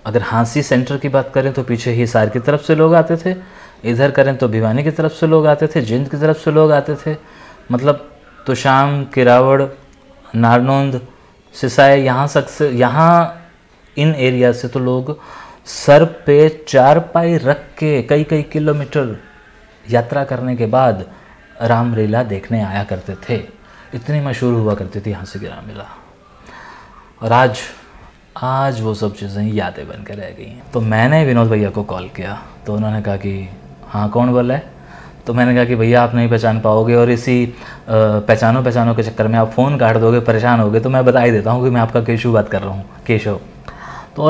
अगर हाँसी सेंटर की बात करें तो पीछे हिसार की तरफ से लोग आते थे, इधर करें तो भिवानी की तरफ से लोग आते थे, जिंद की तरफ से लोग आते थे, मतलब तुशाम, किरावड़, नारनौंद, सिसाई, यहाँ इन एरिया से तो लोग सर पे चारपाई रख के कई कई किलोमीटर यात्रा करने के बाद रामलीला देखने आया करते थे। इतनी मशहूर हुआ करती थी हाँसी की रामलीला। और आज वो सब चीज़ें यादें बन कर रह गई हैं। तो मैंने विनोद भैया को कॉल किया तो उन्होंने कहा कि हाँ कौन बोल रहा है। तो मैंने कहा कि भैया आप नहीं पहचान पाओगे और इसी पहचानो के चक्कर में आप फ़ोन काट दोगे, परेशान होगे, तो मैं बता ही देता हूँ कि मैं आपका केशव बात कर रहा हूँ, केशव। तो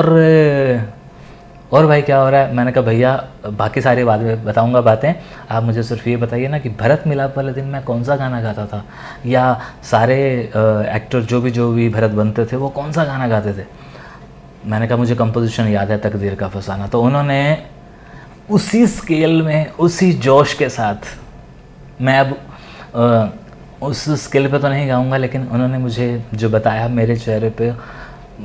और भाई क्या हो रहा है। मैंने कहा भैया बाकी सारी बात बताऊंगा बातें, आप मुझे सिर्फ ये बताइए ना कि भरत मिलाप वाले दिन मैं कौन सा गाना गाता था, या सारे एक्टर जो भी भरत बनते थे वो कौन सा गाना गाते थे। मैंने कहा मुझे कंपोजिशन याद है, तकदीर का फसाना। तो उन्होंने उसी स्केल में, उसी जोश के साथ, मैं अब उस स्केल पे तो नहीं गाऊंगा, लेकिन उन्होंने मुझे जो बताया मेरे चेहरे पे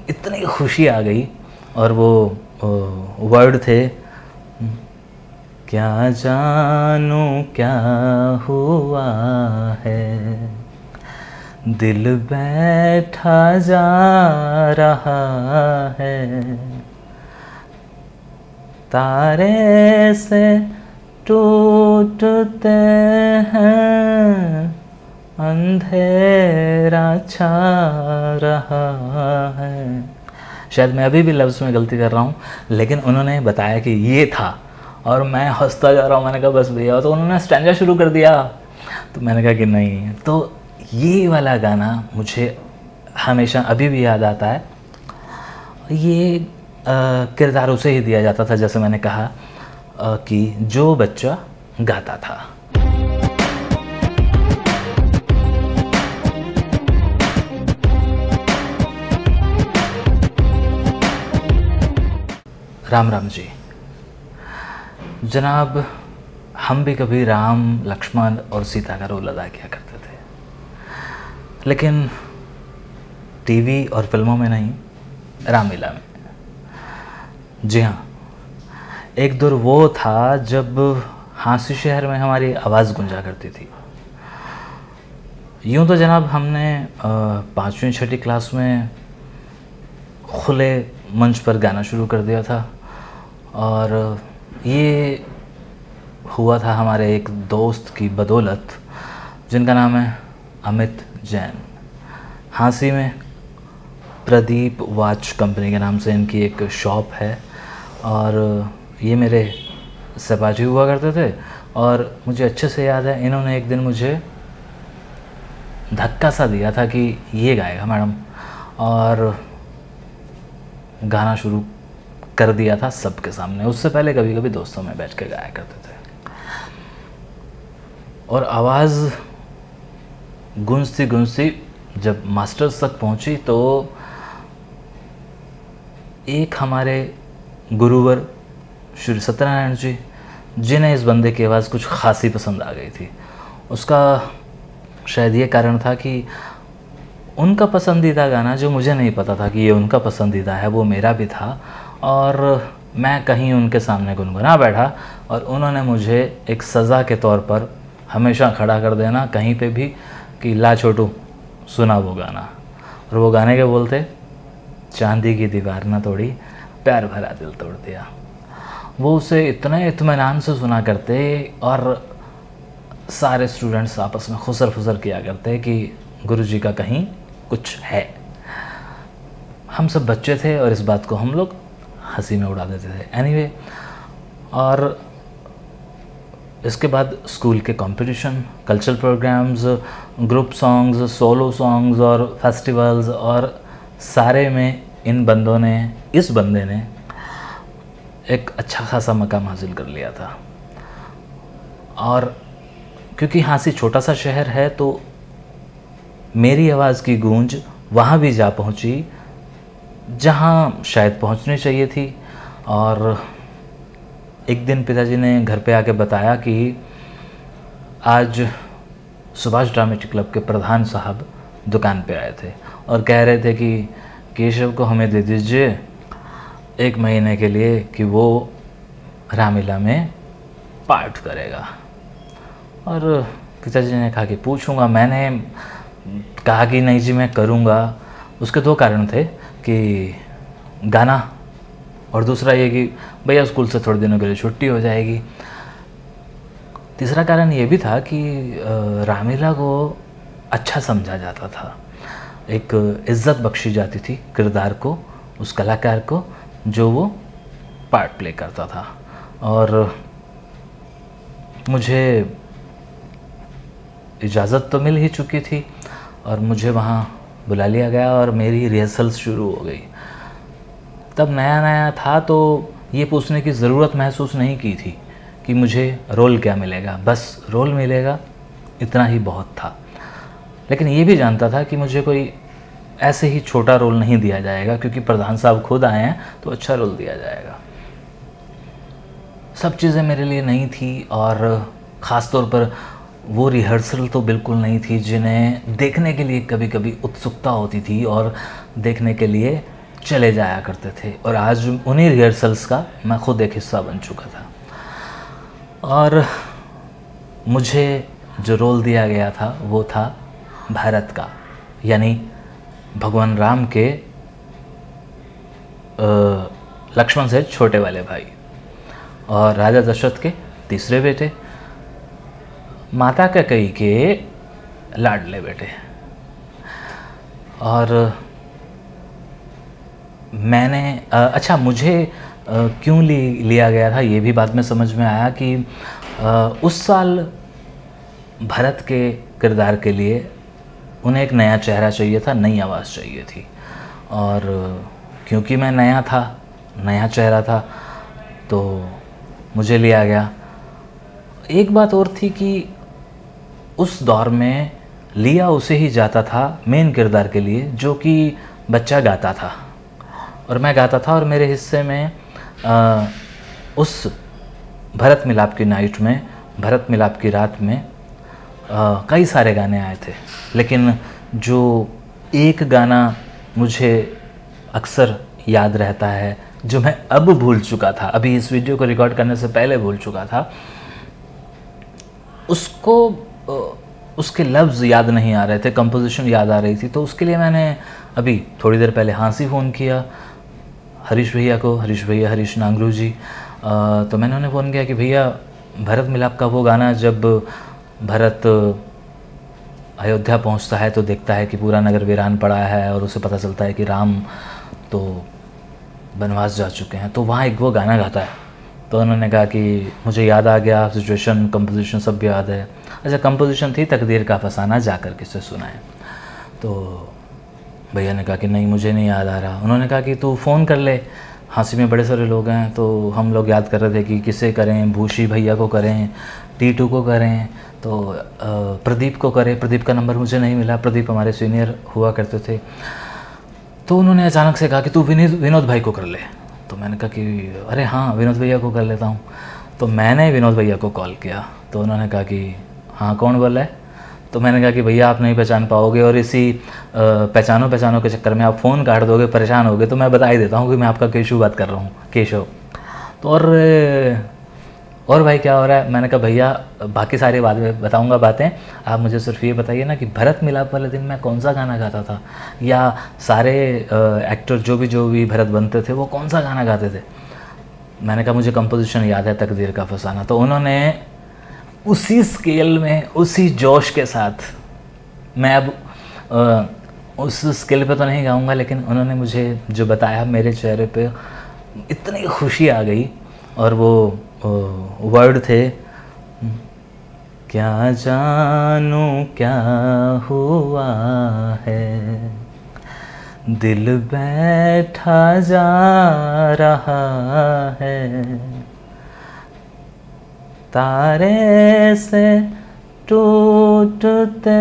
इतनी खुशी आ गई। और वो वर्ड थे, क्या जानूं क्या हुआ है, दिल बैठा जा रहा है, तारे से टूटते हैं, अंधेरा छा रहा है। शायद मैं अभी भी लफ्ज़ में गलती कर रहा हूँ, लेकिन उन्होंने बताया कि ये था और मैं हंसता जा रहा हूँ। मैंने कहा बस भैया, तो उन्होंने स्टैंजा शुरू कर दिया। तो मैंने कहा कि नहीं। तो ये वाला गाना मुझे हमेशा अभी भी याद आता है। ये किरदार उसे ही दिया जाता था, जैसे मैंने कहा कि जो बच्चा गाता था। राम राम जी जनाब, हम भी कभी राम, लक्ष्मण और सीता का रोल अदा किया करते थे, लेकिन टीवी और फिल्मों में नहीं, रामलीला में। जी हाँ, एक दौर वो था जब हाँसी शहर में हमारी आवाज़ गूंजा करती थी। यूँ तो जनाब हमने 5वीं 6ठी क्लास में खुले मंच पर गाना शुरू कर दिया था, और ये हुआ था हमारे एक दोस्त की बदौलत, जिनका नाम है अमित जैन। हाँसी में प्रदीप वॉच कंपनी के नाम से इनकी एक शॉप है, और ये मेरे सहपाठी हुआ करते थे। और मुझे अच्छे से याद है, इन्होंने एक दिन मुझे धक्का सा दिया था कि ये गाएगा मैडम, और गाना शुरू कर दिया था सबके सामने। उससे पहले कभी कभी दोस्तों में बैठ के गाया करते थे, और आवाज़ गूंजती गूंजती जब मास्टर्स तक पहुंची तो एक हमारे गुरुवर श्री सत्यनारायण जी, जिन्हें इस बंदे की आवाज़ कुछ खासी पसंद आ गई थी। उसका शायद ये कारण था कि उनका पसंदीदा गाना, जो मुझे नहीं पता था कि ये उनका पसंदीदा है, वो मेरा भी था। और मैं कहीं उनके सामने गुनगुना बैठा, और उन्होंने मुझे एक सज़ा के तौर पर हमेशा खड़ा कर देना कहीं पे भी कि ला छोटू सुना वो गाना। और वो गाने के बोलते, चांदी की दीवार ना तोड़ी, प्यार भरा दिल तोड़ दिया। वो उसे इतने इत्मीनान से सुना करते, और सारे स्टूडेंट्स आपस में खुसर फुसर किया करते कि गुरुजी का कहीं कुछ है। हम सब बच्चे थे और इस बात को हम लोग हंसी में उड़ा देते थे। एनीवे, और इसके बाद स्कूल के competition, cultural programmes, group songs, solo songs और फेस्टिवल्स, और सारे में इस बंदे ने एक अच्छा खासा मकाम हासिल कर लिया था। और क्योंकि हाँसी छोटा सा शहर है, तो मेरी आवाज़ की गूंज वहाँ भी जा पहुँची जहाँ शायद पहुँचनी चाहिए थी। और एक दिन पिताजी ने घर पे आके बताया कि आज सुभाष ड्रामेटिक क्लब के प्रधान साहब दुकान पे आए थे और कह रहे थे कि केशव को हमें दे दीजिए, 1 महीने के लिए कि वो रामलीला में पार्ट करेगा। और पिताजी ने कहा कि पूछूंगा। मैंने कहा कि नहीं जी मैं करूंगा। उसके 2 कारण थे कि गाना और दूसरा ये कि भैया स्कूल से थोड़े दिनों के लिए छुट्टी हो जाएगी। तीसरा कारण ये भी था कि रामलीला को अच्छा समझा जाता था, एक इज़्ज़त बख्शी जाती थी किरदार को, उस कलाकार को जो वो पार्ट प्ले करता था। और मुझे इजाज़त तो मिल ही चुकी थी और मुझे वहाँ बुला लिया गया और मेरी रिहर्सल्स शुरू हो गई। तब नया नया था तो ये पूछने की ज़रूरत महसूस नहीं की थी कि मुझे रोल क्या मिलेगा, बस रोल मिलेगा इतना ही बहुत था। लेकिन ये भी जानता था कि मुझे कोई ऐसे ही छोटा रोल नहीं दिया जाएगा, क्योंकि प्रधान साहब खुद आए हैं तो अच्छा रोल दिया जाएगा। सब चीज़ें मेरे लिए नई थी और ख़ास तौर पर वो रिहर्सल तो बिल्कुल नहीं थी जिन्हें देखने के लिए कभी कभी उत्सुकता होती थी और देखने के लिए चले जाया करते थे। और आज उन्हीं रिहर्सल्स का मैं खुद एक हिस्सा बन चुका था। और मुझे जो रोल दिया गया था वो था भरत का, यानी भगवान राम के लक्ष्मण से छोटे वाले भाई और राजा दशरथ के तीसरे बेटे, माता कैकेयी के लाडले बेटे। और मैंने अच्छा मुझे क्यों लिया गया था ये भी बाद में समझ में आया कि उस साल भरत के किरदार के लिए उन्हें एक नया चेहरा चाहिए था, नई आवाज़ चाहिए थी। और क्योंकि मैं नया था, नया चेहरा था, तो मुझे लिया गया। एक बात और थी कि उस दौर में लिया उसे ही जाता था मेन किरदार के लिए जो कि बच्चा गाता था, और मैं गाता था। और मेरे हिस्से में उस भरत मिलाप की नाइट में, भरत मिलाप की रात में कई सारे गाने आए थे, लेकिन जो एक गाना मुझे अक्सर याद रहता है, जो मैं अब भूल चुका था, अभी इस वीडियो को रिकॉर्ड करने से पहले भूल चुका था, उसको उसके लफ्ज़ याद नहीं आ रहे थे, कंपोजिशन याद आ रही थी। तो उसके लिए मैंने अभी थोड़ी देर पहले हांसी फ़ोन किया हरीश भैया को, हरीश नांगरू जी। तो मैंने उन्हें फ़ोन किया कि भैया भरत मिलाप का वो गाना जब भरत अयोध्या पहुंचता है तो देखता है कि पूरा नगर वीरान पड़ा है और उसे पता चलता है कि राम तो वनवास जा चुके हैं, तो वहाँ एक वो गाना गाता है। तो उन्होंने कहा कि मुझे याद आ गया, सिचुएशन कंपोजिशन सब भी याद है। अच्छा, कंपोजिशन थी तकदीर का फसाना जाकर किसे सुनाए। तो भैया ने कहा कि नहीं मुझे नहीं याद आ रहा। उन्होंने कहा कि तू फ़ोन कर ले, हांसी में बड़े सारे लोग हैं। तो हम लोग याद कर रहे थे कि किसे करें, भूषी भैया को करें, टीटू को करें, तो प्रदीप को करें। प्रदीप का नंबर मुझे नहीं मिला, प्रदीप हमारे सीनियर हुआ करते थे। तो उन्होंने अचानक से कहा कि तू विनोद भाई को कर ले। तो मैंने कहा कि अरे हाँ विनोद भैया को कर लेता हूँ। तो मैंने विनोद भैया को कॉल किया। तो उन्होंने कहा कि हाँ कौन बोल रहा है। तो मैंने कहा कि भैया आप नहीं पहचान पाओगे और इसी पहचानो के चक्कर में आप फ़ोन काट दोगे, परेशान होगे। तो मैं बता ही देता हूँ कि मैं आपका केशव बात कर रहा हूँ, केशव। तो और भाई क्या हो रहा है। मैंने कहा भैया बाकी सारी बात बताऊंगा बातें, आप मुझे सिर्फ ये बताइए ना कि भरत मिलाप वाले दिन मैं कौन सा गाना गाता था, या सारे एक्टर जो भी भरत बनते थे वो कौन सा गाना गाते थे। मैंने कहा मुझे कंपोजिशन याद है, तकदीर का फसाना। तो उन्होंने उसी स्केल में, उसी जोश के साथ, मैं अब उस स्केल पे तो नहीं गाऊंगा, लेकिन उन्होंने मुझे जो बताया मेरे चेहरे पे इतनी खुशी आ गई। और वो वर्ड थे, क्या जानूं क्या हुआ है, दिल बैठा जा रहा है, तारे से टूटते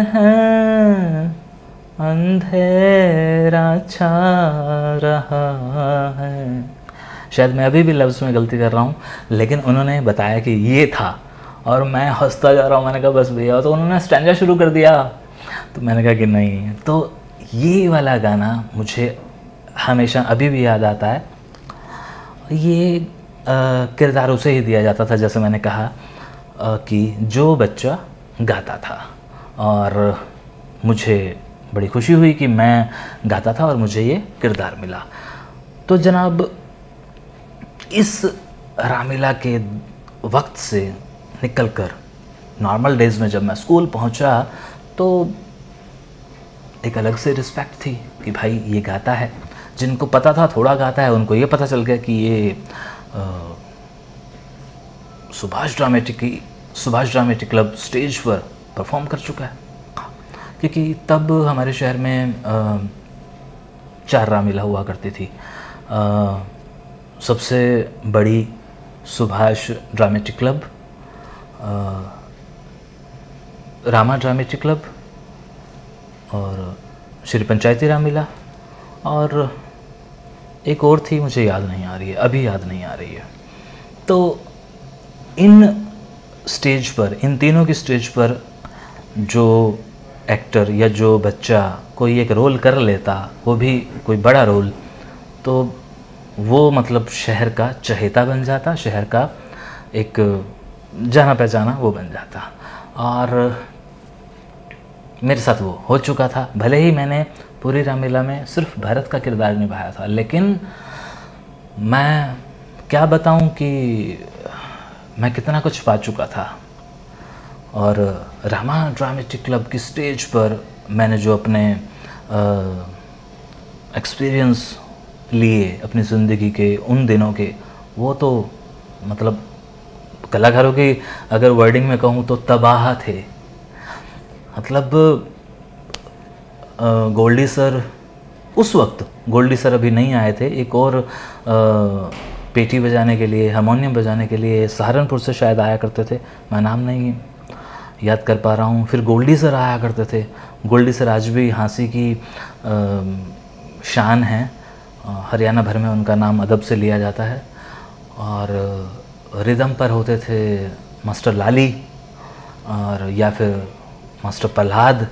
हैं, अंधेरा छा रहा है। शायद मैं अभी भी लफ्ज़ में गलती कर रहा हूँ, लेकिन उन्होंने बताया कि ये था और मैं हंसता जा रहा हूँ। मैंने कहा बस भैया। तो उन्होंने स्टैंजा शुरू कर दिया। तो मैंने कहा कि नहीं। तो ये वाला गाना मुझे हमेशा अभी भी याद आता है ये किरदार उसे ही दिया जाता था, जैसे मैंने कहा कि जो बच्चा गाता था। और मुझे बड़ी खुशी हुई कि मैं गाता था और मुझे ये किरदार मिला। तो जनाब, इस रामलीला के वक्त से निकलकर नॉर्मल डेज़ में जब मैं स्कूल पहुंचा तो एक अलग से रिस्पेक्ट थी कि भाई ये गाता है। जिनको पता था थोड़ा गाता है, उनको ये पता चल गया कि ये सुभाष ड्रामेटिक क्लब स्टेज पर परफॉर्म कर चुका है। क्योंकि तब हमारे शहर में 4 रामलीला हुआ करती थी। सबसे बड़ी Subhash dramatic club, Rama dramatic club और श्री पंचायती रामलीला, और एक और थी, मुझे याद नहीं आ रही है, अभी याद नहीं आ रही है। तो इन स्टेज पर, इन तीनों की स्टेज पर जो एक्टर या जो बच्चा कोई एक रोल कर लेता, वो भी कोई बड़ा रोल, तो वो मतलब शहर का चहेता बन जाता, शहर का एक जाना पहचाना वो बन जाता। और मेरे साथ वो हो चुका था। भले ही मैंने पूरी रामलीला में सिर्फ भरत का किरदार निभाया था, लेकिन मैं क्या बताऊं कि मैं कितना कुछ पा चुका था। और रामा ड्रामेटिक क्लब की स्टेज पर मैंने जो अपने एक्सपीरियंस लिए अपनी ज़िंदगी के उन दिनों के, वो तो मतलब कलाकारों की अगर वर्डिंग में कहूँ तो तबाह थे। मतलब गोल्डी सर, उस वक्त गोल्डी सर अभी नहीं आए थे, एक और पेटी बजाने के लिए, हारमोनियम बजाने के लिए सहारनपुर से शायद आया करते थे, मैं नाम नहीं याद कर पा रहा हूँ। फिर गोल्डी सर आया करते थे। गोल्डी सर आज भी हाँसी की शान है, हरियाणा भर में उनका नाम अदब से लिया जाता है। और रिदम पर होते थे मास्टर लाली और या फिर मास्टर प्रहलाद,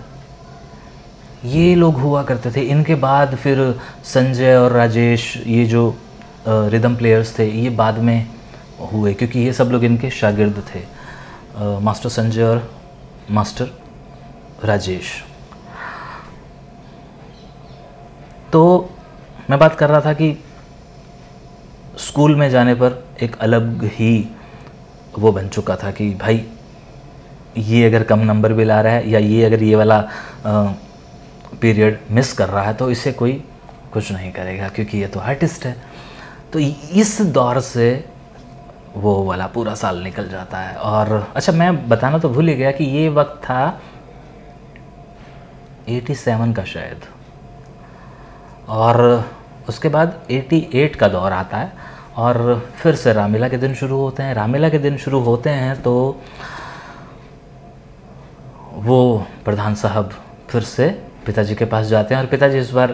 ये लोग हुआ करते थे। इनके बाद फिर संजय और राजेश, ये जो रिदम प्लेयर्स थे, ये बाद में हुए, क्योंकि ये सब लोग इनके शागिर्द थे, मास्टर संजय और मास्टर राजेश। तो मैं बात कर रहा था कि स्कूल में जाने पर एक अलग ही वो बन चुका था कि भाई ये अगर कम नंबर भी ला रहा है या ये अगर ये वाला पीरियड मिस कर रहा है तो इसे कोई कुछ नहीं करेगा, क्योंकि ये तो आर्टिस्ट है। तो इस दौर से वो वाला पूरा साल निकल जाता है। और अच्छा, मैं बताना तो भूल ही गया कि ये वक्त था 87 का शायद, और उसके बाद 88 का दौर आता है और फिर से रामलीला के दिन शुरू होते हैं। रामलीला के दिन शुरू होते हैं तो वो प्रधान साहब फिर से पिताजी के पास जाते हैं, और पिताजी इस बार,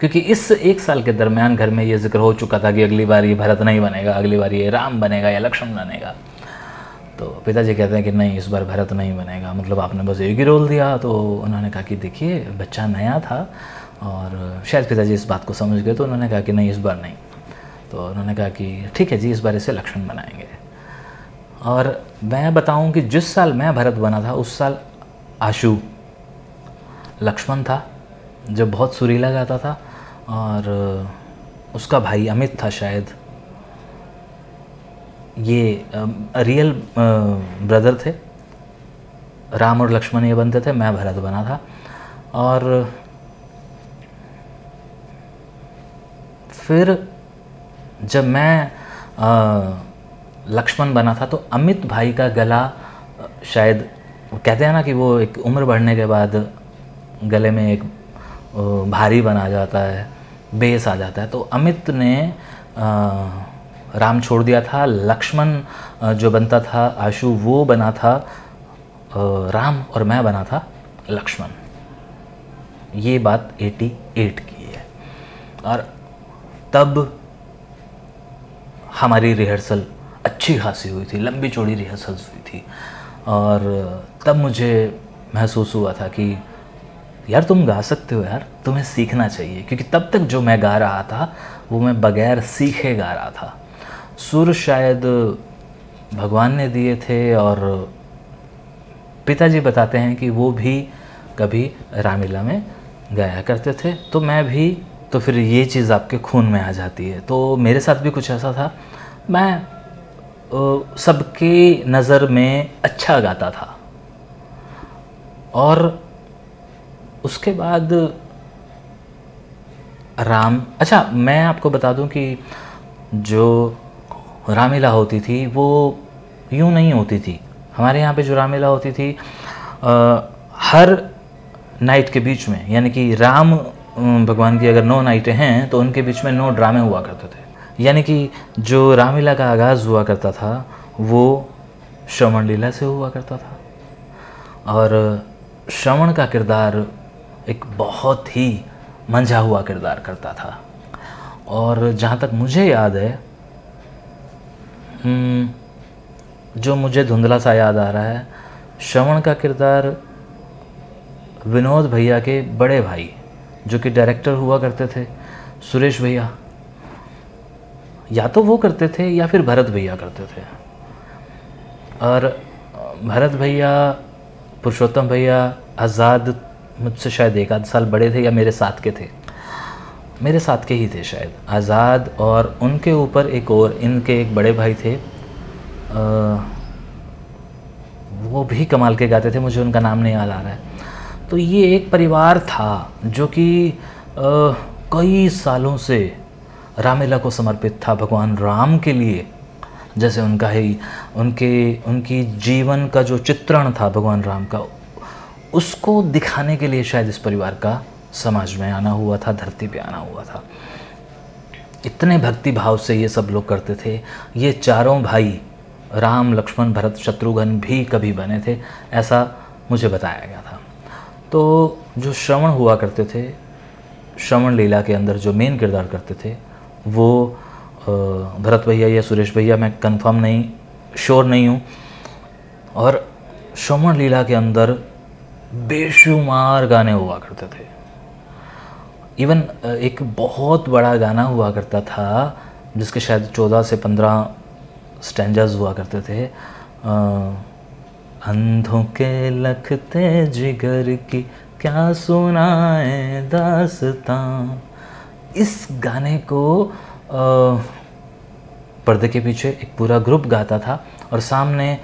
क्योंकि इस 1 साल के दरमियान घर में ये जिक्र हो चुका था कि अगली बार ये भरत नहीं बनेगा, अगली बार ये राम बनेगा या लक्ष्मण बनेगा, तो पिताजी कहते हैं कि नहीं, इस बार भरत नहीं बनेगा, मतलब आपने बस एक ही रोल दिया। तो उन्होंने कहा कि देखिए बच्चा नया था, और शायद पिताजी इस बात को समझ गए, तो उन्होंने कहा कि नहीं, इस बार नहीं। तो उन्होंने कहा कि ठीक है जी, इस बार इसे लक्ष्मण बनाएंगे। और मैं बताऊं कि जिस साल मैं भरत बना था उस साल आशु लक्ष्मण था, जो बहुत सुरीला गाता था, और उसका भाई अमित था शायद। ये रियल ब्रदर थे, राम और लक्ष्मण ये बनते थे, मैं भरत बना था। और फिर जब मैं लक्ष्मण बना था तो अमित भाई का गला शायद, कहते हैं ना कि वो एक उम्र बढ़ने के बाद गले में एक भारी बना जाता है, बेस आ जाता है। तो अमित ने राम छोड़ दिया था, लक्ष्मण जो बनता था आशु वो बना था राम, और मैं बना था लक्ष्मण। ये बात 88 की है। और तब हमारी रिहर्सल अच्छी खासी हुई थी, लंबी चौड़ी रिहर्सल्स हुई थी, और तब मुझे महसूस हुआ था कि यार तुम गा सकते हो यार, तुम्हें सीखना चाहिए। क्योंकि तब तक जो मैं गा रहा था वो मैं बगैर सीखे गा रहा था। सुर शायद भगवान ने दिए थे, और पिताजी बताते हैं कि वो भी कभी रामलीला में गाया करते थे। तो मैं भी, तो फिर ये चीज़ आपके खून में आ जाती है। तो मेरे साथ भी कुछ ऐसा था, मैं सबकी नज़र में अच्छा गाता था। और उसके बाद अच्छा मैं आपको बता दूं कि जो रामलीला होती थी वो यूँ नहीं होती थी। हमारे यहाँ पे जो रामलीला होती थी हर नाइट के बीच में, यानी कि राम भगवान की अगर 9 नाइटें हैं तो उनके बीच में 9 ड्रामे हुआ करते थे। यानी कि जो रामलीला का आगाज़ हुआ करता था वो श्रवण लीला से हुआ करता था, और श्रवण का किरदार एक बहुत ही मंझा हुआ किरदार करता था। और जहाँ तक मुझे याद है, जो मुझे धुंधला सा याद आ रहा है, श्रवण का किरदार विनोद भैया के बड़े भाई जो कि डायरेक्टर हुआ करते थे, सुरेश भैया, या तो वो करते थे या फिर भरत भैया करते थे। और भरत भैया, पुरुषोत्तम भैया, आज़ाद मुझसे शायद 1 आध साल बड़े थे, या मेरे साथ के थे, मेरे साथ के ही थे शायद, आज़ाद। और उनके ऊपर एक और इनके एक बड़े भाई थे, वो भी कमाल के गाते थे, मुझे उनका नाम नहीं याद आ रहा है। तो ये एक परिवार था जो कि कई सालों से रामलीला को समर्पित था भगवान राम के लिए। जैसे उनका ही उनकी जीवन का जो चित्रण था भगवान राम का, उसको दिखाने के लिए शायद इस परिवार का समाज में आना हुआ था, धरती पे आना हुआ था। इतने भक्ति भाव से ये सब लोग करते थे। ये चारों भाई राम, लक्ष्मण, भरत, शत्रुघ्न भी कभी बने थे, ऐसा मुझे बताया गया था। तो जो श्रवण हुआ करते थे, श्रवण लीला के अंदर जो मेन किरदार करते थे वो भरत भैया या सुरेश भैया, मैं कंफर्म नहीं, श्योर नहीं हूँ। और श्रवण लीला के अंदर बेशुमार गाने हुआ करते थे। इवन एक बहुत बड़ा गाना हुआ करता था जिसके शायद 14 से 15 स्टैंजास हुआ करते थे। अंधों के लखते जिगर की क्या सुनाए दास्तां। इस गाने को पर्दे के पीछे एक पूरा ग्रुप गाता था, और सामने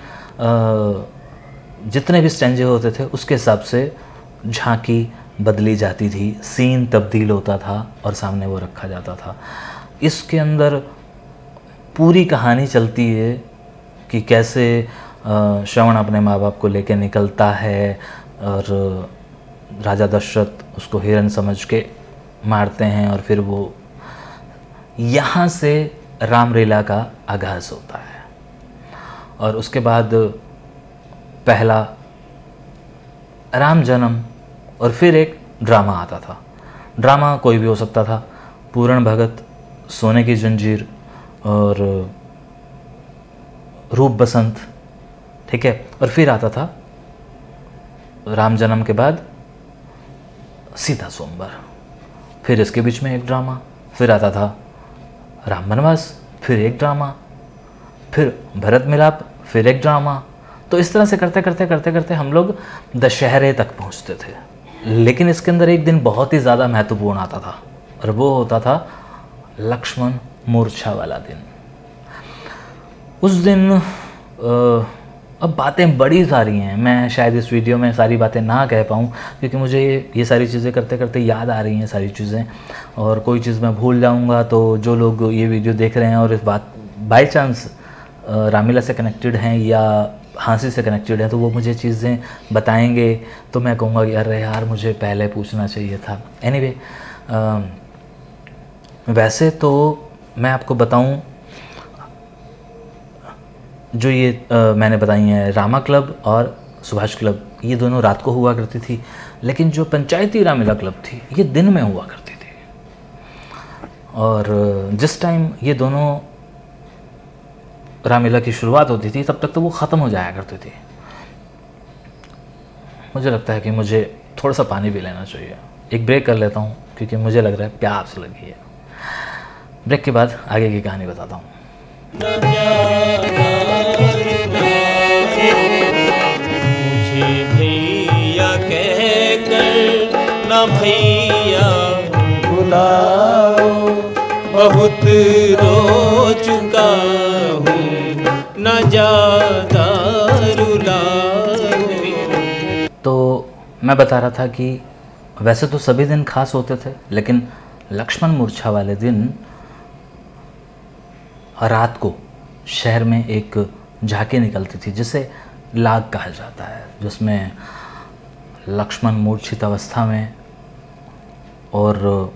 जितने भी स्टैंजे होते थे उसके हिसाब से झांकी बदली जाती थी, सीन तब्दील होता था और सामने वो रखा जाता था। इसके अंदर पूरी कहानी चलती है कि कैसे श्रवण अपने माँ बाप को लेकर निकलता है, और राजा दशरथ उसको हिरण समझ के मारते हैं, और फिर वो यहाँ से रामलीला का आगाज़ होता है। और उसके बाद पहला राम जन्म, और फिर एक ड्रामा आता था। ड्रामा कोई भी हो सकता था, पूरण भगत, सोने की जंजीर और रूप बसंत, ठीक है। और फिर आता था राम जन्म के बाद सीता स्वयंवर, फिर इसके बीच में एक ड्रामा, फिर आता था राम वनवास, फिर एक ड्रामा, फिर भरत मिलाप, फिर एक ड्रामा। तो इस तरह से करते करते करते करते हम लोग दशहरे तक पहुंचते थे। लेकिन इसके अंदर एक दिन बहुत ही ज़्यादा महत्वपूर्ण आता था, और वो होता था लक्ष्मण मूर्छा वाला दिन। उस दिन अब बातें बड़ी सारी हैं, मैं शायद इस वीडियो में सारी बातें ना कह पाऊँ, क्योंकि मुझे ये सारी चीज़ें करते करते याद आ रही हैं सारी चीज़ें, और कोई चीज़ मैं भूल जाऊँगा तो जो लोग ये वीडियो देख रहे हैं और इस बात बाय चांस रामलीला से कनेक्टेड हैं या हाँसी से कनेक्टेड हैं, तो वो मुझे चीज़ें बताएंगे, तो मैं कहूँगा कि अरे यार मुझे पहले पूछना चाहिए था। एनीवे, वैसे तो मैं आपको बताऊँ, जो ये मैंने बताई हैं रामा क्लब और सुभाष क्लब, ये दोनों रात को हुआ करती थी, लेकिन जो पंचायती रामलीला क्लब थी ये दिन में हुआ करती थी। और जिस टाइम ये दोनों रामलीला की शुरुआत होती थी तब तक तो वो ख़त्म हो जाया करती थी। मुझे लगता है कि मुझे थोड़ा सा पानी भी लेना चाहिए, एक ब्रेक कर लेता हूँ क्योंकि मुझे लग रहा है प्यास लगी है। ब्रेक के बाद आगे की कहानी बताता हूँ। न ज्यादा रुलाओ, मुझे भैया कहकर न भैया बुलाओ, बहुत रो चुका हूँ न ज्यादा रुलाओ। तो मैं बता रहा था कि वैसे तो सभी दिन खास होते थे, लेकिन लक्ष्मण मूर्छा वाले दिन रात को शहर में एक झांकी निकलती थी जिसे लाग कहा जाता है, जिसमें लक्ष्मण मूर्छित अवस्था में और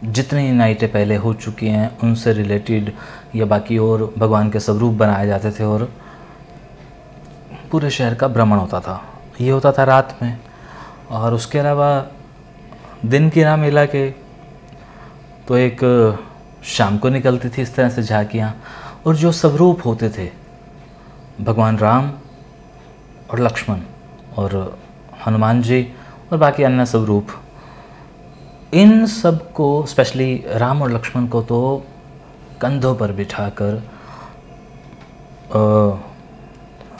जितनी नाइटें पहले हो चुकी हैं उनसे रिलेटेड या बाकी और भगवान के स्वरूप बनाए जाते थे और पूरे शहर का भ्रमण होता था। ये होता था रात में, और उसके अलावा दिन की रामलीला के तो एक शाम को निकलती थी इस तरह से झांकियाँ, और जो स्वरूप होते थे भगवान राम और लक्ष्मण और हनुमान जी और बाकी अन्य स्वरूप, इन सब को स्पेशली राम और लक्ष्मण को तो कंधों पर बिठाकर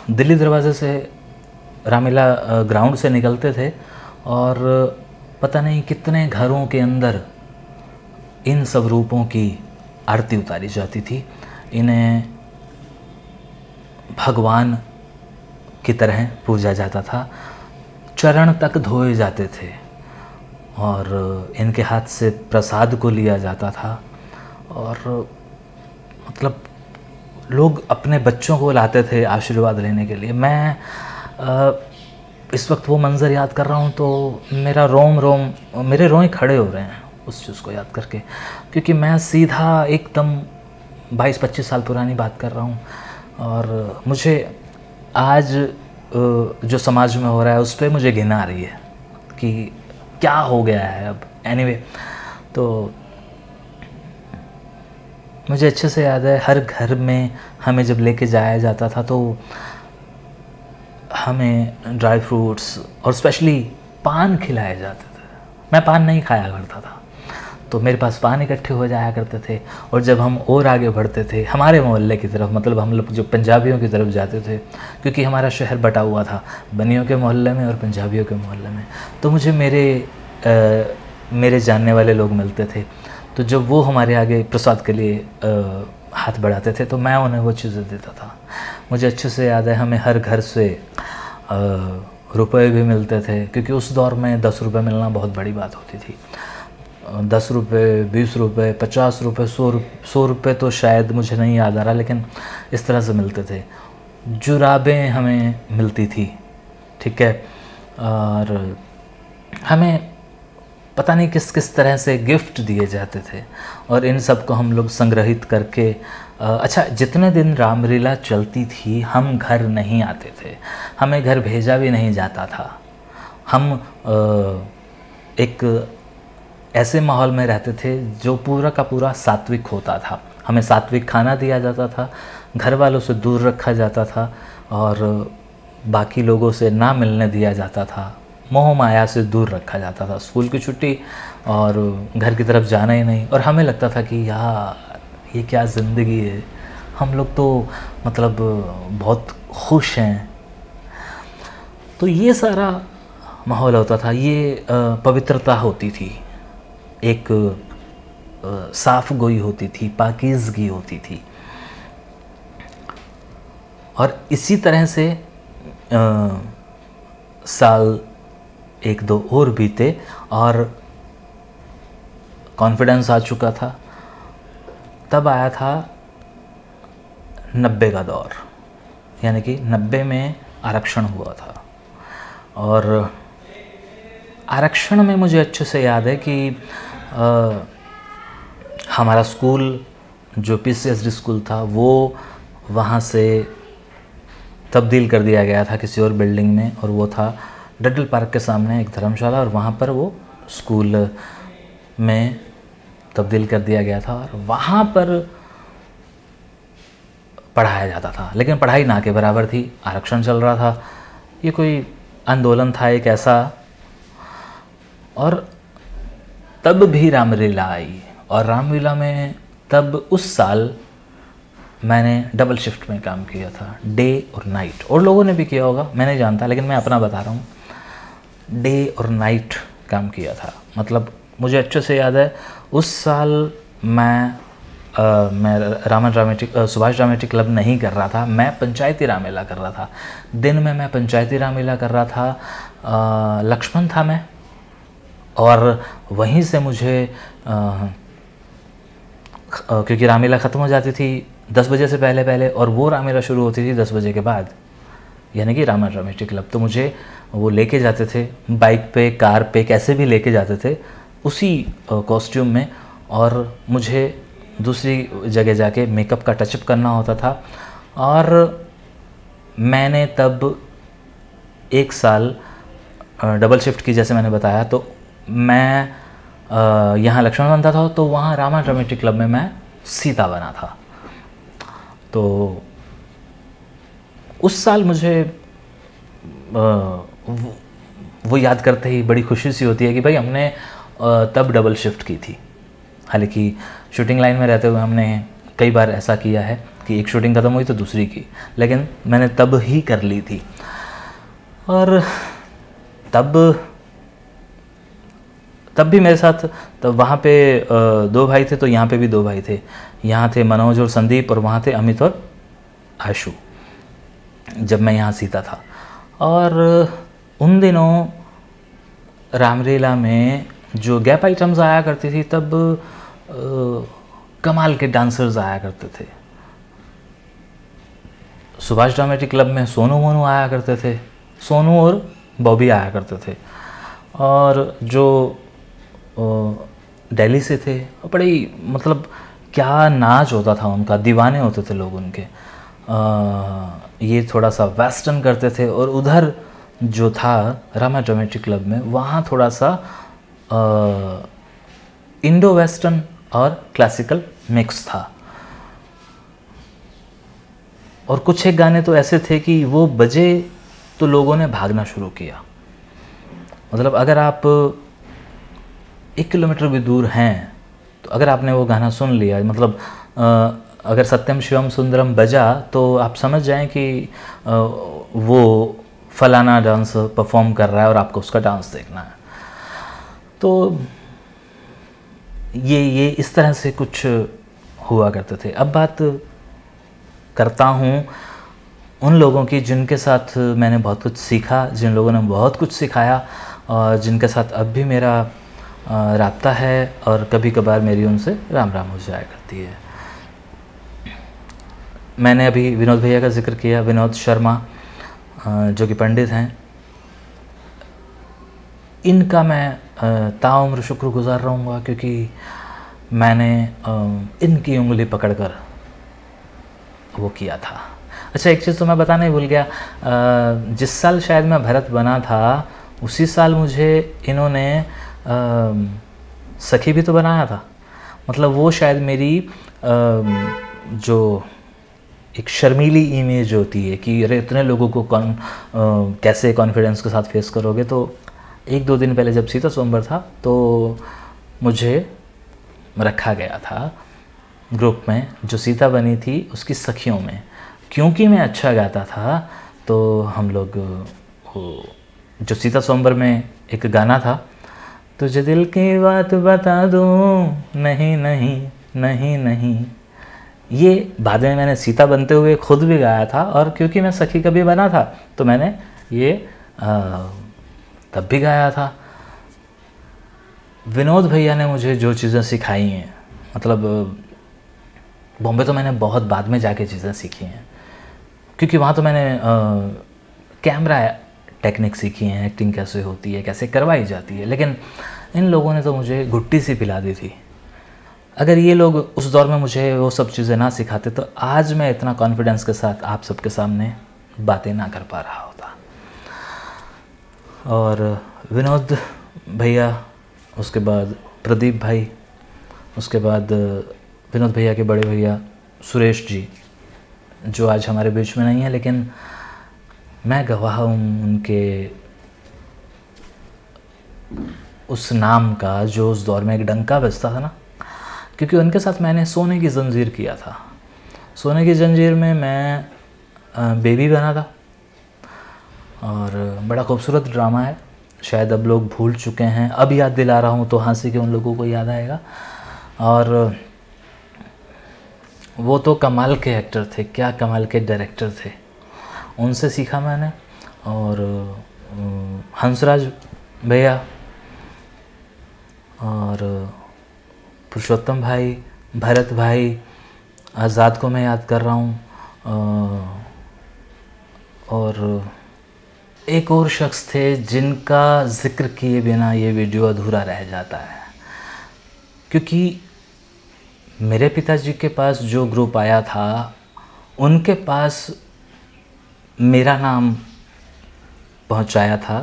दिल्ली दरवाजे से रामलीला ग्राउंड से निकलते थे और पता नहीं कितने घरों के अंदर इन सब रूपों की आरती उतारी जाती थी। इन्हें भगवान की तरह पूजा जाता था, चरण तक धोए जाते थे और इनके हाथ से प्रसाद को लिया जाता था, और मतलब लोग अपने बच्चों को लाते थे आशीर्वाद लेने के लिए। मैं इस वक्त वो मंज़र याद कर रहा हूँ तो मेरे रोए खड़े हो रहे हैं उस चीज़ को याद करके, क्योंकि मैं सीधा एकदम 22-25 साल पुरानी बात कर रहा हूँ, और मुझे आज जो समाज में हो रहा है उस पर मुझे घिन आ रही है कि क्या हो गया है अब। एनीवे, तो मुझे अच्छे से याद है हर घर में हमें जब लेके जाया जाता था तो हमें ड्राई फ्रूट्स और स्पेशली पान खिलाए जाते थे। मैं पान नहीं खाया करता था, तो मेरे पास पान इकट्ठे हो जाया करते थे, और जब हम और आगे बढ़ते थे हमारे मोहल्ले की तरफ, मतलब हम लोग जो पंजाबियों की तरफ जाते थे, क्योंकि हमारा शहर बटा हुआ था बनियों के मोहल्ले में और पंजाबियों के मोहल्ले में, तो मुझे मेरे जानने वाले लोग मिलते थे। तो जब वो हमारे आगे प्रसाद के लिए हाथ बढ़ाते थे तो मैं उन्हें वो चीज़ें देता था। मुझे अच्छे से याद है हमें हर घर से रुपए भी मिलते थे, क्योंकि उस दौर में 10 रुपये मिलना बहुत बड़ी बात होती थी। 10 रुपये, 20 रुपये, 50 रुपये, 100 रुपये तो शायद मुझे नहीं याद आ रहा, लेकिन इस तरह से मिलते थे। जुराबें हमें मिलती थी, ठीक है, और हमें पता नहीं किस किस तरह से गिफ्ट दिए जाते थे, और इन सब को हम लोग संग्रहित करके अच्छा, जितने दिन रामलीला चलती थी हम घर नहीं आते थे, हमें घर भेजा भी नहीं जाता था। हम एक ऐसे माहौल में रहते थे जो पूरा का पूरा सात्विक होता था। हमें सात्विक खाना दिया जाता था, घर वालों से दूर रखा जाता था और बाकी लोगों से ना मिलने दिया जाता था, मोह माया से दूर रखा जाता था। स्कूल की छुट्टी और घर की तरफ जाना ही नहीं, और हमें लगता था कि यार ये क्या ज़िंदगी है, हम लोग तो मतलब बहुत खुश हैं। तो ये सारा माहौल होता था, ये पवित्रता होती थी, एक साफ गोई होती थी, पाकीज़गी होती थी। और इसी तरह से साल 1-2 और बीते और कॉन्फिडेंस आ चुका था। तब आया था 90 का दौर, यानी कि 90 में आरक्षण हुआ था। और आरक्षण में मुझे अच्छे से याद है कि हमारा स्कूल जो PCSD स्कूल था वो वहाँ से तब्दील कर दिया गया था किसी और बिल्डिंग में, और वो था डडल पार्क के सामने एक धर्मशाला, और वहाँ पर वो स्कूल में तब्दील कर दिया गया था और वहाँ पर पढ़ाया जाता था। लेकिन पढ़ाई ना के बराबर थी, आरक्षण चल रहा था, ये कोई आंदोलन था एक ऐसा। और तब भी रामलीला आई, और रामलीला में तब उस साल मैंने डबल शिफ्ट में काम किया था, डे और नाइट। और लोगों ने भी किया होगा, मैं नहीं जानता, लेकिन मैं अपना बता रहा हूँ। डे और नाइट काम किया था। मतलब मुझे अच्छे से याद है, उस साल मैं सुभाष ड्रामेटिक क्लब नहीं कर रहा था, मैं पंचायती रामलीला कर रहा था। दिन में मैं पंचायती रामलीला कर रहा था, लक्ष्मण था मैं, और वहीं से मुझे क्योंकि रामलीला ख़त्म हो जाती थी 10 बजे से पहले और वो रामलीला शुरू होती थी 10 बजे के बाद, यानी कि रामा ड्रामेटिक क्लब। तो मुझे वो लेके जाते थे बाइक पे, कार पे, कैसे भी लेके जाते थे उसी कॉस्ट्यूम में, और मुझे दूसरी जगह जाके मेकअप का टचअप करना होता था। और मैंने तब 1 साल डबल शिफ्ट की, जैसे मैंने बताया। तो मैं यहाँ लक्ष्मण बनता था, तो वहाँ रामा ड्रामेटिक क्लब में मैं सीता बना था। तो उस साल मुझे वो याद करते ही बड़ी खुशी सी होती है कि भाई हमने तब डबल शिफ्ट की थी। हालांकि शूटिंग लाइन में रहते हुए हमने कई बार ऐसा किया है कि एक शूटिंग ख़त्म हुई तो दूसरी की, लेकिन मैंने तब ही कर ली थी। और तब भी मेरे साथ, तब वहाँ पे 2 भाई थे, तो यहाँ पे भी 2 भाई थे। यहाँ थे मनोज और संदीप, और वहाँ थे अमित और आशु, जब मैं यहाँ सीता था। और उन दिनों रामलीला में जो गैप आइटम्स आया करती थी, तब कमाल के डांसर्स आया करते थे। सुभाष ड्रामेटिक क्लब में सोनू मोनू आया करते थे, सोनू और बॉबी आया करते थे। और जो दिल्ली से थे, बड़ी मतलब क्या नाच होता था उनका, दीवाने होते थे लोग उनके। ये थोड़ा सा वेस्टर्न करते थे, और उधर जो था रामा ड्रामेटिक क्लब में, वहाँ थोड़ा सा इंडो वेस्टर्न और क्लासिकल मिक्स था। और कुछ एक गाने तो ऐसे थे कि वो बजे तो लोगों ने भागना शुरू किया। मतलब अगर आप 1 किलोमीटर भी दूर हैं, तो अगर आपने वो गाना सुन लिया, मतलब अगर सत्यम शिवम सुंदरम बजा, तो आप समझ जाएं कि वो फलाना डांस परफॉर्म कर रहा है और आपको उसका डांस देखना है। तो ये इस तरह से कुछ हुआ करते थे। अब बात करता हूँ उन लोगों की जिनके साथ मैंने बहुत कुछ सीखा, जिन लोगों ने बहुत कुछ सिखाया, और जिनके साथ अब भी मेरा राब्ता है, और कभी कभार मेरी उनसे राम राम हो जाया करती है। मैंने अभी विनोद भैया का जिक्र किया, विनोद शर्मा जो कि पंडित हैं, इनका मैं ताउम्र शुक्रगुजार रहूँगा, क्योंकि मैंने इनकी उंगली पकड़कर वो किया था। अच्छा, एक चीज़ तो मैं बताना ही भूल गया, जिस साल शायद मैं भरत बना था, उसी साल मुझे इन्होंने सखी भी तो बनाया था। मतलब वो शायद मेरी जो एक शर्मीली इमेज होती है कि अरे इतने लोगों को कैसे कॉन्फिडेंस के साथ फेस करोगे, तो 1-2 दिन पहले जब सीता स्वयंवर था, तो मुझे रखा गया था ग्रुप में जो सीता बनी थी उसकी सखियों में। क्योंकि मैं अच्छा गाता था, तो हम लोग जो सीता स्वयंवर में एक गाना था, तुझे दिल की बात बता दूं, नहीं नहीं नहीं नहीं, ये बाद में मैंने सीता बनते हुए खुद भी गाया था। और क्योंकि मैं सखी कभी बना था, तो मैंने ये तब भी गाया था। विनोद भैया ने मुझे जो चीज़ें सिखाई हैं, मतलब बॉम्बे तो मैंने बहुत बाद में जाके चीज़ें सीखी हैं, क्योंकि वहाँ तो मैंने कैमरा टेक्निक सीखी हैं, एक्टिंग कैसे होती है, कैसे करवाई जाती है। लेकिन इन लोगों ने तो मुझे घुट्टी सी पिला दी थी। अगर ये लोग उस दौर में मुझे वो सब चीज़ें ना सिखाते, तो आज मैं इतना कॉन्फिडेंस के साथ आप सबके सामने बातें ना कर पा रहा होता। और विनोद भैया, उसके बाद प्रदीप भाई, उसके बाद विनोद भैया के बड़े भैया सुरेश जी, जो आज हमारे बीच में नहीं है, लेकिन मैं गवाह हूँ उनके उस नाम का, जो उस दौर में एक डंका बजता था ना क्योंकि उनके साथ मैंने सोने की ज़ंजीर किया था। सोने की ज़ंजीर में मैं बेबी बना था, और बड़ा खूबसूरत ड्रामा है, शायद अब लोग भूल चुके हैं, अब याद दिला रहा हूँ तो हंसी के उन लोगों को याद आएगा। और वो तो कमाल के एक्टर थे, क्या कमाल के डायरेक्टर थे, उनसे सीखा मैंने। और हंसराज भैया और पुरुषोत्तम भाई, भरत भाई, आज़ाद को मैं याद कर रहा हूँ, और एक और शख्स थे जिनका ज़िक्र किए बिना ये वीडियो अधूरा रह जाता है। क्योंकि मेरे पिताजी के पास जो ग्रुप आया था, उनके पास मेरा नाम पहुंचाया था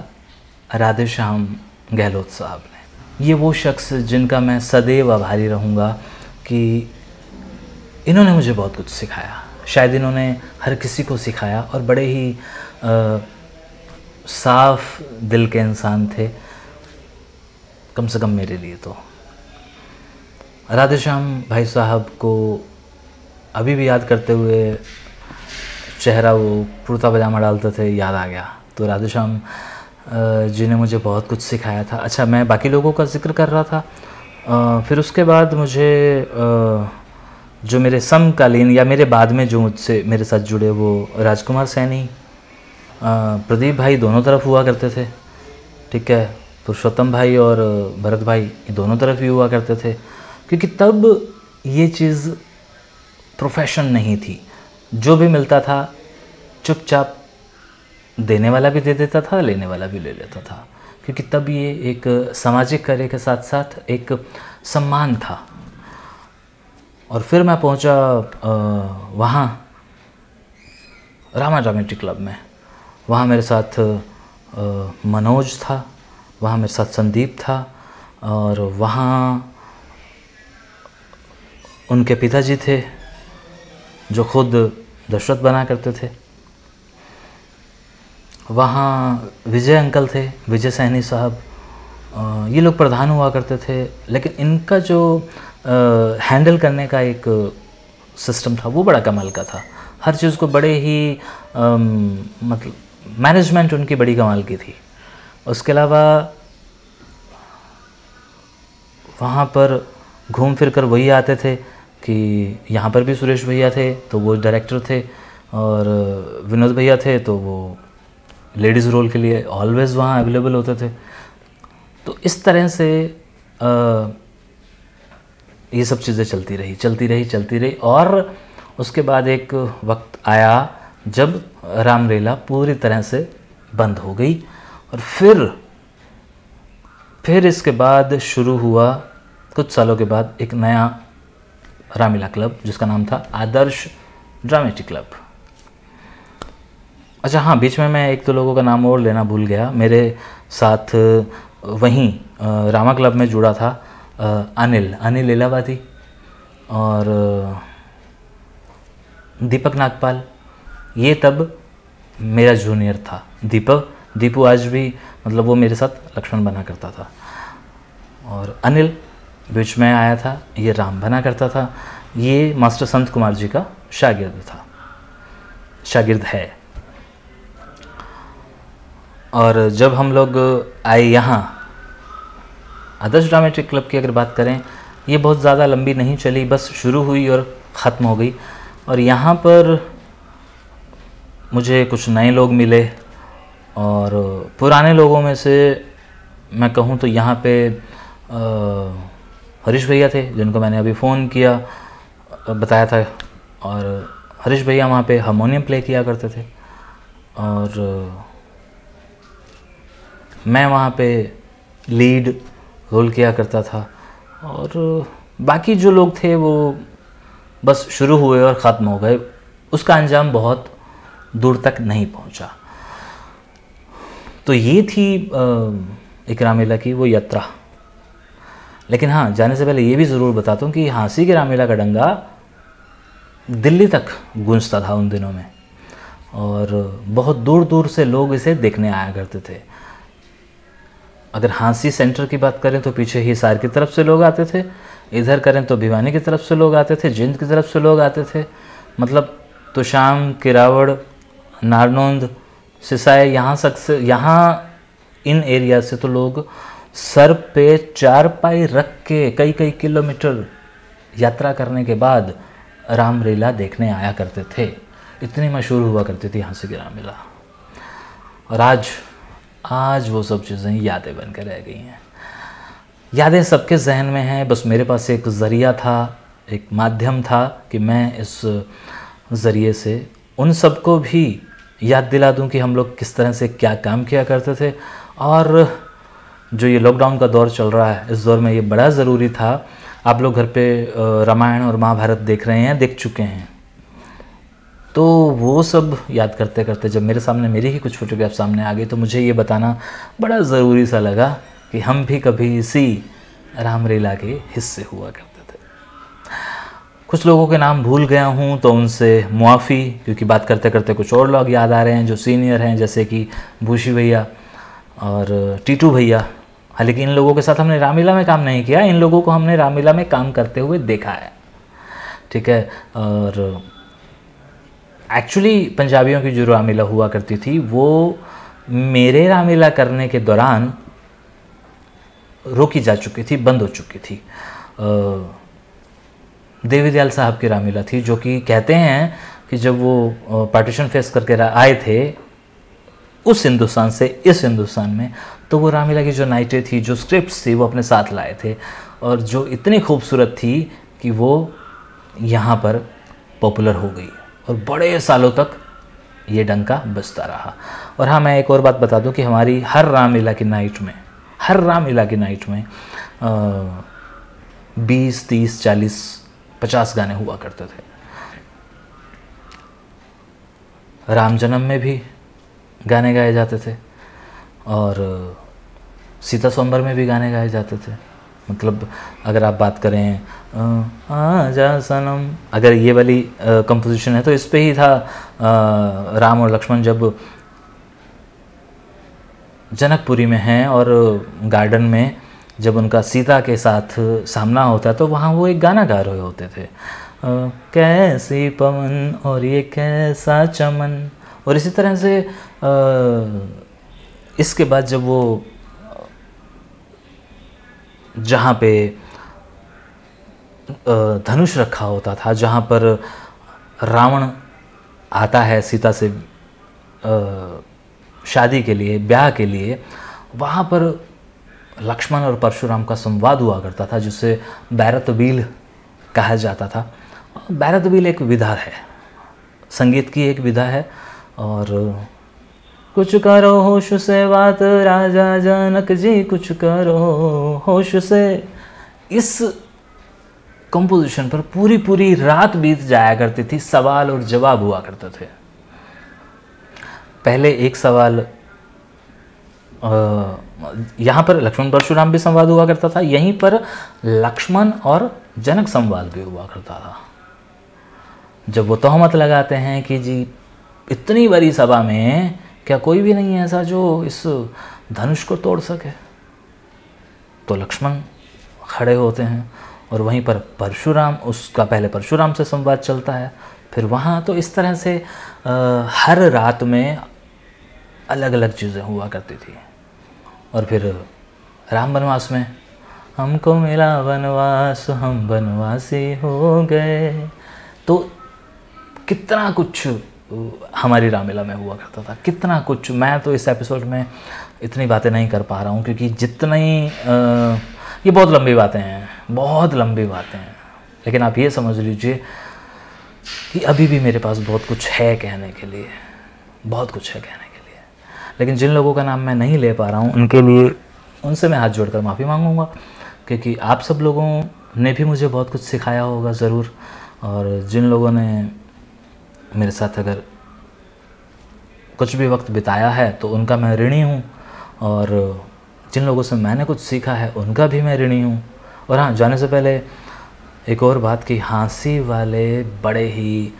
राधे श्याम गहलोत साहब ने। ये वो शख्स जिनका मैं सदैव आभारी रहूँगा कि इन्होंने मुझे बहुत कुछ सिखाया। शायद इन्होंने हर किसी को सिखाया, और बड़े ही साफ दिल के इंसान थे, कम से कम मेरे लिए तो। राधे श्याम भाई साहब को अभी भी याद करते हुए चेहरा, वो कुर्ता पजामा डालते थे, याद आ गया। तो राधे श्याम जी ने मुझे बहुत कुछ सिखाया था। अच्छा, मैं बाकी लोगों का जिक्र कर रहा था। फिर उसके बाद मुझे जो मेरे समकालीन या मेरे बाद में जो मुझसे मेरे साथ जुड़े, वो राजकुमार सैनी, प्रदीप भाई दोनों तरफ हुआ करते थे, ठीक है। पुरुषोत्तम भाई और भरत भाई दोनों तरफ ही हुआ करते थे, क्योंकि तब ये चीज़ प्रोफेशन नहीं थी। जो भी मिलता था चुपचाप देने वाला भी दे देता था, लेने वाला भी ले लेता था, क्योंकि तब ये एक सामाजिक कार्य के साथ साथ एक सम्मान था। और फिर मैं पहुंचा वहाँ रामा ड्रामेटिक क्लब में। वहाँ मेरे साथ मनोज था, वहाँ मेरे साथ संदीप था, और वहाँ उनके पिताजी थे जो खुद दशरथ बना करते थे। वहाँ विजय अंकल थे, विजय सैनी साहब, ये लोग प्रधान हुआ करते थे। लेकिन इनका जो हैंडल करने का एक सिस्टम था वो बड़ा कमाल का था। हर चीज़ को बड़े ही मतलब मैनेजमेंट उनकी बड़ी कमाल की थी। उसके अलावा वहाँ पर घूम फिर कर वही आते थे कि यहाँ पर भी सुरेश भैया थे तो वो डायरेक्टर थे, और विनोद भैया थे तो वो लेडीज़ रोल के लिए ऑलवेज़ वहाँ अवेलेबल होते थे। तो इस तरह से ये सब चीज़ें चलती रही। और उसके बाद एक वक्त आया जब रामलीला पूरी तरह से बंद हो गई, और फिर इसके बाद शुरू हुआ कुछ सालों के बाद एक नया रामलीला क्लब जिसका नाम था आदर्श ड्रामेटिक क्लब। अच्छा हाँ, बीच में मैं एक दो लोगों का नाम और लेना भूल गया। मेरे साथ वहीं रामा क्लब में जुड़ा था अनिल इलाहाबादी और दीपक नागपाल। ये तब मेरा जूनियर था। दीपू आज भी मतलब वो मेरे साथ लक्ष्मण बना करता था, और अनिल बीच में आया था, ये राम बना करता था। ये मास्टर संत कुमार जी का शागिर्द है। और जब हम लोग आए यहाँ आदर्श ड्रामेटिक क्लब की अगर बात करें, ये बहुत ज़्यादा लंबी नहीं चली, बस शुरू हुई और ख़त्म हो गई। और यहाँ पर मुझे कुछ नए लोग मिले, और पुराने लोगों में से मैं कहूँ तो यहाँ पे हरीश भैया थे जिनको मैंने अभी फ़ोन किया बताया था, और हरीश भैया वहाँ पे हारमोनियम प्ले किया करते थे, और मैं वहाँ पे लीड रोल किया करता था। और बाकी जो लोग थे वो बस शुरू हुए और ख़त्म हो गए, उसका अंजाम बहुत दूर तक नहीं पहुँचा। तो ये थी एक रामलीला की वो यात्रा। लेकिन हाँ, जाने से पहले ये भी ज़रूर बताता हूँ कि हाँसी के रामलीला का डंगा दिल्ली तक गूंजता था उन दिनों में, और बहुत दूर दूर से लोग इसे देखने आया करते थे। अगर हाँसी सेंटर की बात करें तो पीछे हिसार की तरफ से लोग आते थे, इधर करें तो भिवानी की तरफ से लोग आते थे, जिंद की तरफ से लोग आते थे, मतलब तुशाम, किरावड़, नारनौंद, सिसाई, यहाँ इन एरिया से तो लोग सर पे चारपाई रख के कई कई किलोमीटर यात्रा करने के बाद रामलीला देखने आया करते थे। इतनी मशहूर हुआ करती थी यहाँ से की रामलीला। और आज वो सब चीज़ें यादें बन कर रह गई हैं। यादें सबके जहन में हैं, बस मेरे पास एक ज़रिया था, एक माध्यम था कि मैं इस ज़रिए से उन सबको भी याद दिला दूं कि हम लोग किस तरह से क्या काम किया करते थे। और जो ये लॉकडाउन का दौर चल रहा है, इस दौर में ये बड़ा ज़रूरी था। आप लोग घर पे रामायण और महाभारत देख रहे हैं, देख चुके हैं, तो वो सब याद करते करते जब मेरे सामने मेरी ही कुछ फोटोग्राफ सामने आ गई तो मुझे ये बताना बड़ा ज़रूरी सा लगा कि हम भी कभी इसी रामलीला के हिस्से हुआ करते थे। कुछ लोगों के नाम भूल गया हूँ तो उनसे मुआफ़ी, क्योंकि बात करते करते कुछ और लोग याद आ रहे हैं जो सीनियर हैं, जैसे कि भूषी भैया और टीटू भैया। हालांकि इन लोगों के साथ हमने रामलीला में काम नहीं किया, इन लोगों को हमने रामलीला में काम करते हुए देखा है, ठीक है। और एक्चुअली पंजाबियों की जो रामलीला हुआ करती थी वो मेरे रामलीला करने के दौरान रोकी जा चुकी थी, बंद हो चुकी थी। देवी दयाल साहब की रामलीला थी, जो कि कहते हैं कि जब वो पार्टीशन फेस करके आए थे उस हिंदुस्तान से इस हिंदुस्तान में, तो वो रामलीला की जो नाइटें थी, जो स्क्रिप्ट्स थी, वो अपने साथ लाए थे और जो इतनी खूबसूरत थी कि वो यहाँ पर पॉपुलर हो गई और बड़े सालों तक ये डंका बजता रहा। और हाँ, मैं एक और बात बता दूं कि हमारी हर रामलीला की नाइट में 20, 30, 40, 50 गाने हुआ करते थे। राम जन्म में भी गाने गाए जाते थे और सीता स्वयंवर में भी गाने गाए जाते थे। मतलब अगर आप बात करें आजा सनम, अगर ये वाली कंपोजिशन है तो इस पे ही था। राम और लक्ष्मण जब जनकपुरी में हैं और गार्डन में जब उनका सीता के साथ सामना होता है तो वहाँ वो एक गाना गा रहे होते थे, कैसी पवन और ये कैसा चमन। और इसी तरह से इसके बाद जब वो जहाँ पे धनुष रखा होता था, जहाँ पर रावण आता है सीता से शादी के लिए, ब्याह के लिए, वहाँ पर लक्ष्मण और परशुराम का संवाद हुआ करता था, जिसे बैरतबील कहा जाता था। बैरतबील एक विधा है, संगीत की एक विधा है। और कुछ करो होश से बात राजा जनक जी, कुछ करो होश से, इस कंपोजिशन पर पूरी पूरी रात बीत जाया करती थी। सवाल और जवाब हुआ करते थे। पहले एक सवाल, यहाँ पर लक्ष्मण परशुराम भी संवाद हुआ करता था, यहीं पर लक्ष्मण और जनक संवाद भी हुआ करता था। जब वो तोहमत लगाते हैं कि जी इतनी बड़ी सभा में क्या कोई भी नहीं है ऐसा जो इस धनुष को तोड़ सके, तो लक्ष्मण खड़े होते हैं और वहीं पर परशुराम, उसका पहले परशुराम से संवाद चलता है, फिर वहाँ। तो इस तरह से हर रात में अलग अलग चीज़ें हुआ करती थी। और फिर राम वनवास में, हमको मिला वनवास हम वनवासी हो गए, तो कितना कुछ हमारी रामलीला में हुआ करता था, कितना कुछ। मैं तो इस एपिसोड में इतनी बातें नहीं कर पा रहा हूँ क्योंकि जितनी ये बहुत लंबी बातें हैं, बहुत लंबी बातें हैं। लेकिन आप ये समझ लीजिए कि अभी भी मेरे पास बहुत कुछ है कहने के लिए, बहुत कुछ है कहने के लिए। लेकिन जिन लोगों का नाम मैं नहीं ले पा रहा हूँ उनके लिए, उनसे मैं हाथ जोड़कर माफ़ी मांगूंगा, क्योंकि आप सब लोगों ने भी मुझे बहुत कुछ सिखाया होगा ज़रूर। और जिन लोगों ने मेरे साथ अगर कुछ भी वक्त बिताया है तो उनका मैं ऋणी हूँ, और जिन लोगों से मैंने कुछ सीखा है उनका भी मैं ऋणी हूँ। और हाँ, जाने से पहले एक और बात कि हाँसी वाले बड़े ही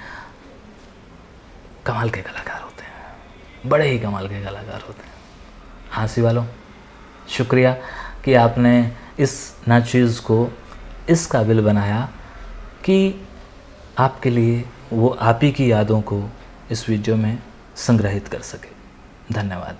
कमाल के कलाकार होते हैं, बड़े ही कमाल के कलाकार होते हैं। हाँसी वालों, शुक्रिया कि आपने इस नाचीज़ को इस काबिल बनाया कि आपके लिए वो आप ही की यादों को इस वीडियो में संग्रहित कर सके। धन्यवाद।